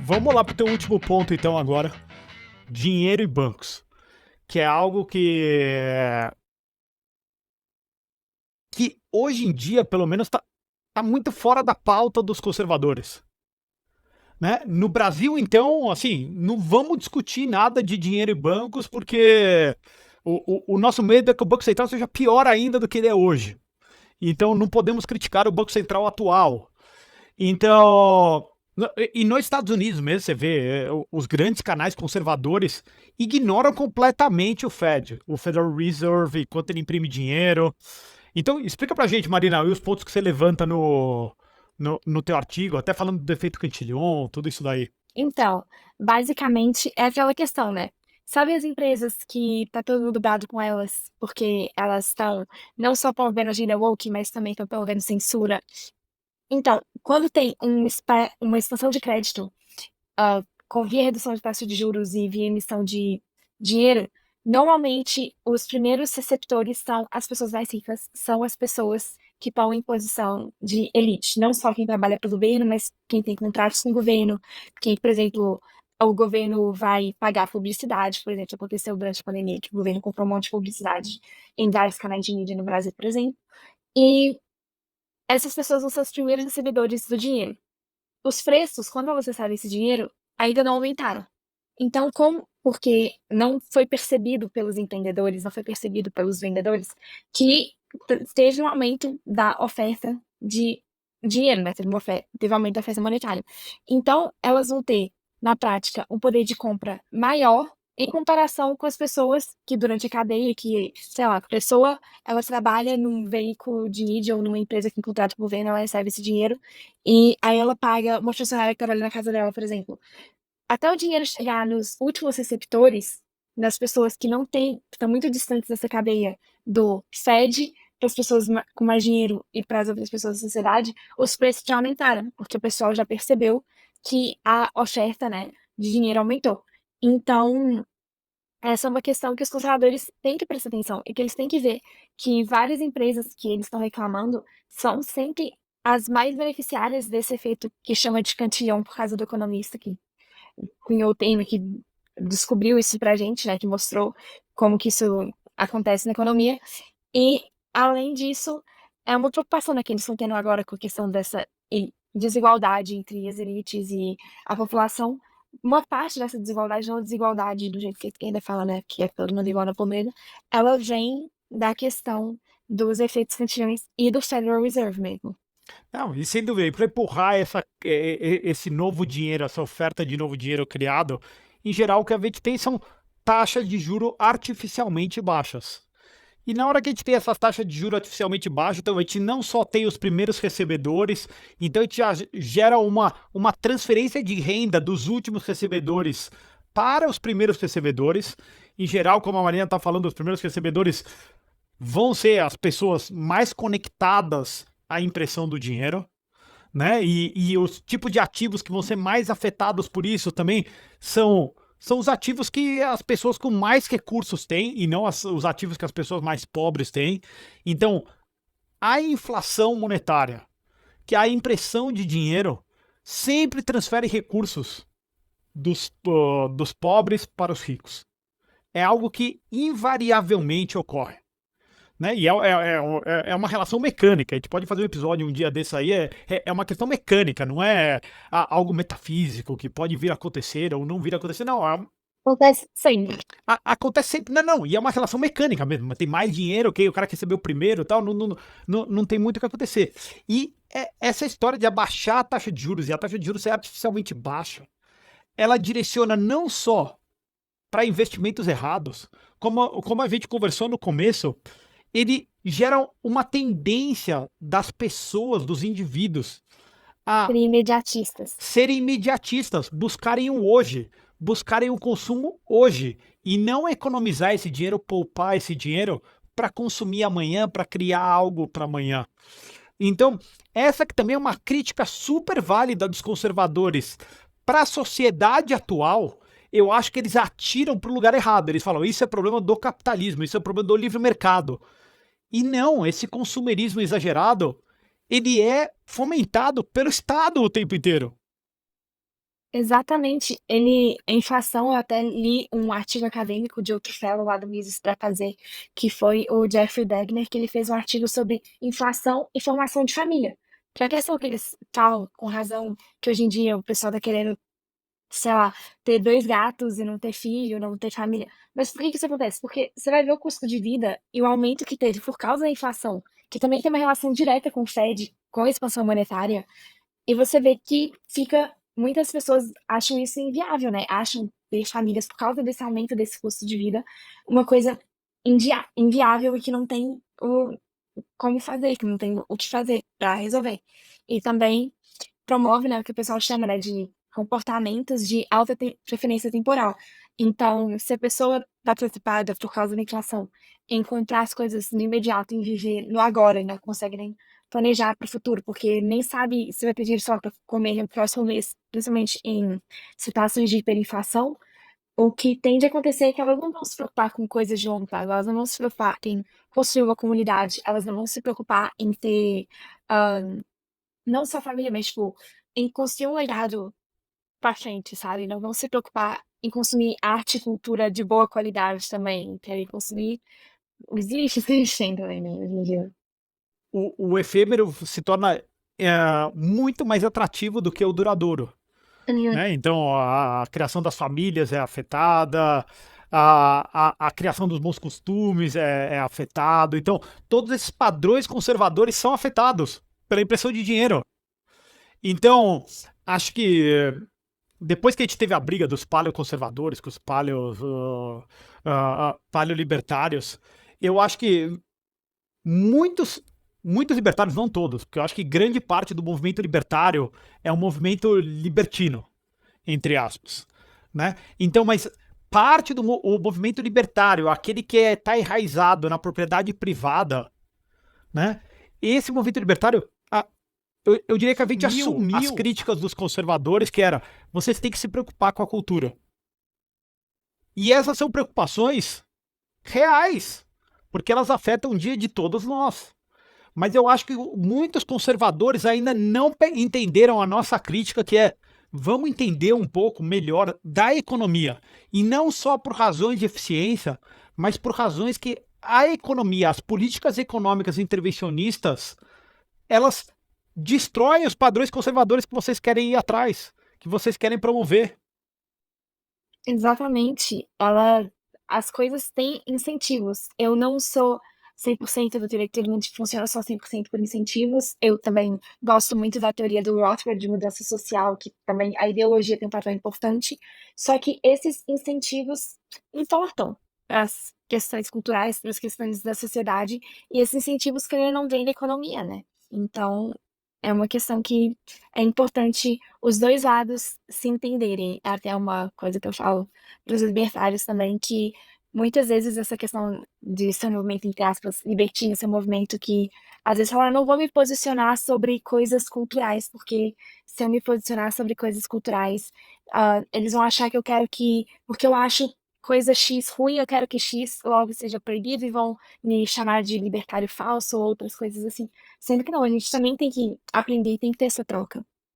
Vamos lá pro teu último ponto, então, agora. Dinheiro e bancos. Que é algo que hoje em dia, pelo menos, tá muito fora da pauta dos conservadores. Né? No Brasil, então, assim, não vamos discutir nada de dinheiro e bancos, porque o nosso medo é que o Banco Central seja pior ainda do que ele é hoje. Então, não podemos criticar o Banco Central atual. Então, e nos Estados Unidos mesmo, você vê, os grandes canais conservadores ignoram completamente o Fed, o Federal Reserve, quanto ele imprime dinheiro. Então, explica pra gente, Marina, os pontos que você levanta no teu artigo, até falando do efeito Cantillon, tudo isso daí. Então, basicamente é aquela questão, né? Sabe as empresas que tá todo mundo dado com elas, porque elas estão não só promovendo agenda woke, mas também estão promovendo censura. Então, quando tem uma expansão de crédito, via redução de taxa de juros e via emissão de dinheiro, normalmente os primeiros receptores são as pessoas mais ricas, são as pessoas que estão em posição de elite, não só quem trabalha para o governo, mas quem tem contratos com o governo, quem, por exemplo, o governo vai pagar publicidade, por exemplo, aconteceu durante a pandemia, que o governo comprou um monte de publicidade em vários canais de mídia no Brasil, por exemplo, e essas pessoas vão ser os primeiros recebedores do dinheiro. Os preços, quando você recebe esse dinheiro, ainda não aumentaram. Então, porque não foi percebido pelos entendedores, não foi percebido pelos vendedores, que teve um aumento da oferta de dinheiro, né? Teve um aumento da oferta monetária. Então, elas vão ter, na prática, um poder de compra maior em comparação com as pessoas que, durante a cadeia, que, sei lá, a pessoa, ela trabalha num veículo de mídia ou numa empresa que contrata o governo, ela recebe esse dinheiro, e aí ela paga uma funcionária que trabalha na casa dela, por exemplo. Até o dinheiro chegar nos últimos receptores, nas pessoas que não têm, que estão muito distantes dessa cadeia do Fed, para as pessoas com mais dinheiro e para as outras pessoas da sociedade, os preços já aumentaram, porque o pessoal já percebeu que a oferta, né, de dinheiro aumentou. Então, essa é uma questão que os conservadores têm que prestar atenção e que eles têm que ver que várias empresas que eles estão reclamando são sempre as mais beneficiárias desse efeito que chama de Cantillon por causa do economista que cunhou o termo, que descobriu isso pra gente, né, que mostrou como que isso acontece na economia. E, além disso, é uma preocupação, né, que eles estão tendo agora com a questão dessa desigualdade entre as elites e a população. Uma parte dessa desigualdade, não desigualdade do jeito que a esquerda fala, né, que é todo mundo igual na palmeira, ela vem da questão dos efeitos Cantillões e do Federal Reserve mesmo. Não, e sem dúvida, para empurrar esse novo dinheiro, essa oferta de novo dinheiro criado, em geral o que a gente tem são taxas de juro artificialmente baixas. E na hora que a gente tem essas taxas de juros artificialmente baixas, então a gente não só tem os primeiros recebedores, então a gente já gera uma transferência de renda dos últimos recebedores para os primeiros recebedores. Em geral, como a Marina está falando, os primeiros recebedores vão ser as pessoas mais conectadas à impressão do dinheiro, né? E os tipos de ativos que vão ser mais afetados por isso também são os ativos que as pessoas com mais recursos têm e não os ativos que as pessoas mais pobres têm. Então, a inflação monetária, que é a impressão de dinheiro, sempre transfere recursos dos pobres para os ricos. É algo que invariavelmente ocorre. Né? E é uma relação mecânica. A gente pode fazer um episódio um dia desse aí. É uma questão mecânica, não é algo metafísico que pode vir a acontecer ou não vir a acontecer. Não, Acontece sempre. acontece sempre. Não, não, e é uma relação mecânica mesmo. Tem mais dinheiro, ok? O cara que recebeu primeiro e tal, não tem muito o que acontecer. E essa história de abaixar a taxa de juros e a taxa de juros ser artificialmente baixa, ela direciona não só para investimentos errados, como a gente conversou no começo, ele gera uma tendência das pessoas, dos indivíduos, a Serem imediatistas. serem imediatistas, buscarem o hoje, buscarem o consumo hoje e não economizar esse dinheiro, poupar esse dinheiro para consumir amanhã, para criar algo para amanhã. Então, essa que também é uma crítica super válida dos conservadores para a sociedade atual. Eu acho que eles atiram para o lugar errado. Eles falam, isso é problema do capitalismo, isso é problema do livre mercado. E não, esse consumerismo exagerado, ele é fomentado pelo Estado o tempo inteiro. Exatamente. A inflação, eu até li um artigo acadêmico de outro fellow lá do Mises para fazer, que foi o Jeffrey Degner, que ele fez um artigo sobre inflação e formação de família. Que a questão que eles falam, com razão, que hoje em dia o pessoal tá querendo, sei lá, ter 2 gatos e não ter filho, não ter família. Mas por que que isso acontece? Porque você vai ver o custo de vida e o aumento que teve por causa da inflação, que também tem uma relação direta com o Fed, com a expansão monetária, e você vê que fica muitas pessoas acham isso inviável, né, acham ter famílias por causa desse aumento desse custo de vida, uma coisa inviável e que não tem o como fazer, que não tem o que fazer pra resolver. E também promove, né, o que o pessoal chama, né, de comportamentos de alta preferência temporal. Então, se a pessoa está preocupada por causa da inflação em encontrar as coisas no imediato, em viver no agora, e não consegue nem planejar para o futuro, porque nem sabe se vai pedir só para comer no próximo mês, principalmente em situações de hiperinflação, o que tende a acontecer é que elas não vão se preocupar com coisas de longo prazo, elas não vão se preocupar em construir uma comunidade, elas não vão se preocupar em ter, não só família, mas, tipo, em construir um legado pra frente, sabe, não vão se preocupar em consumir arte e cultura de boa qualidade também, querem consumir os lixos que eles têm também, né, hoje em dia. O efêmero se torna muito mais atrativo do que o duradouro, né? Então a criação das famílias é afetada, a criação dos bons costumes é afetado. Então todos esses padrões conservadores são afetados pela impressão de dinheiro. Então acho que depois que a gente teve a briga dos paleoconservadores com os paleolibertários, eu acho que muitos, muitos libertários, não todos, porque eu acho que grande parte do movimento libertário é um movimento libertino, entre aspas, né? Então, mas parte do o movimento libertário, aquele que está enraizado na propriedade privada, né? Esse movimento libertário, eu diria que a gente assumiu as críticas dos conservadores, que era, vocês têm que se preocupar com a cultura. E essas são preocupações reais, porque elas afetam o dia de todos nós. Mas eu acho que muitos conservadores ainda não entenderam a nossa crítica, que é vamos entender um pouco melhor da economia. E não só por razões de eficiência, mas por razões que a economia, as políticas econômicas intervencionistas, elas destroem os padrões conservadores que vocês querem ir atrás, que vocês querem promover. Exatamente. As coisas têm incentivos. Eu não sou 100% do teoria que todo mundo funciona só 100% por incentivos. Eu também gosto muito da teoria do Rothbard de mudança social, que também a ideologia tem um papel importante. Só que esses incentivos importam para as questões culturais, para as questões da sociedade, e esses incentivos, querendo ou não, vêm da economia, né? Então, é uma questão que é importante os 2 lados se entenderem. É até uma coisa que eu falo para os libertários também, que muitas vezes essa questão de ser um movimento, entre aspas, libertino, ser um movimento que às vezes fala: "Não vou me posicionar sobre coisas culturais, porque se eu me posicionar sobre coisas culturais, eles vão achar que eu quero que porque eu acho coisa X ruim, eu quero que X logo seja proibido e vão me chamar de libertário falso", ou outras coisas assim. Sendo que não, a gente também tem que aprender e tem que ter essa troca.